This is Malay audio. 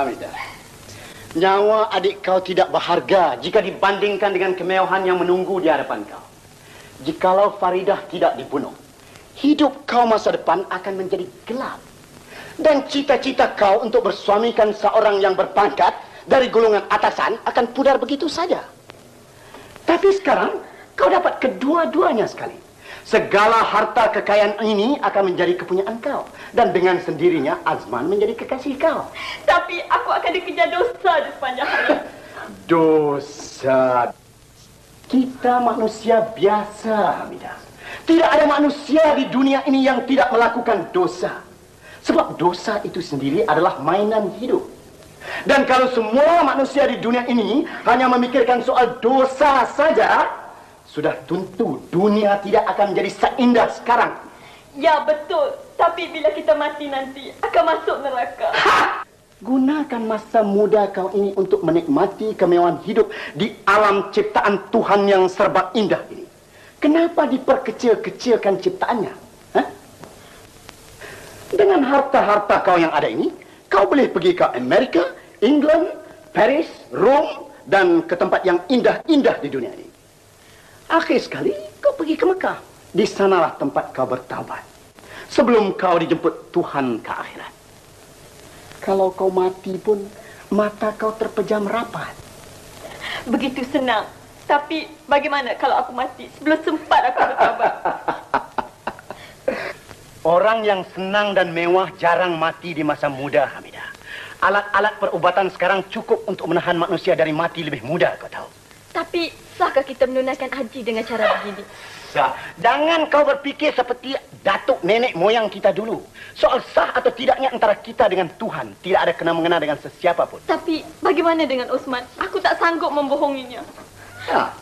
Hamidah, nyawa adik kau tidak berharga jika dibandingkan dengan kemewahan yang menunggu di hadapan kau. Jikalau Faridah tidak dibunuh, hidup kau masa depan akan menjadi gelap. Dan cita-cita kau untuk bersuamikan seorang yang berpangkat dari golongan atasan akan pudar begitu saja. Tapi sekarang kau dapat kedua-duanya sekali. Segala harta kekayaan ini akan menjadi kepunyaan kau. Dan dengan sendirinya Azman menjadi kekasih kau. Tapi aku akan dikejar dosa di sepanjang hayat. Dosa. Kita manusia biasa, Hamidah. Tidak ada manusia di dunia ini yang tidak melakukan dosa. Sebab dosa itu sendiri adalah mainan hidup. Dan kalau semua manusia di dunia ini hanya memikirkan soal dosa saja, sudah tentu dunia tidak akan menjadi seindah sekarang. Ya, betul. Tapi bila kita mati nanti, akan masuk neraka. Ha! Gunakan masa muda kau ini untuk menikmati kemewahan hidup di alam ciptaan Tuhan yang serba indah ini. Kenapa diperkecil-kecilkan ciptaannya? Hah? Dengan harta-harta kau yang ada ini, kau boleh pergi ke Amerika, England, Paris, Rome, dan ke tempat yang indah-indah di dunia ini. Akhir sekali, kau pergi ke Mekah. Di sanalah tempat kau bertaubat. Sebelum kau dijemput Tuhan ke akhirat. Kalau kau mati pun, mata kau terpejam rapat. Begitu senang. Tapi bagaimana kalau aku mati sebelum sempat aku bertaubat? Orang yang senang dan mewah jarang mati di masa muda, Hamidah. Alat-alat perubatan sekarang cukup untuk menahan manusia dari mati lebih muda, kau tahu. Tapi sahkah kita menunaikan haji dengan cara begini? Sah. Jangan kau berfikir seperti datuk nenek moyang kita dulu. Soal sah atau tidaknya antara kita dengan Tuhan. Tidak ada kena-mengena dengan sesiapa pun. Tapi bagaimana dengan Osman? Aku tak sanggup membohonginya. Ya,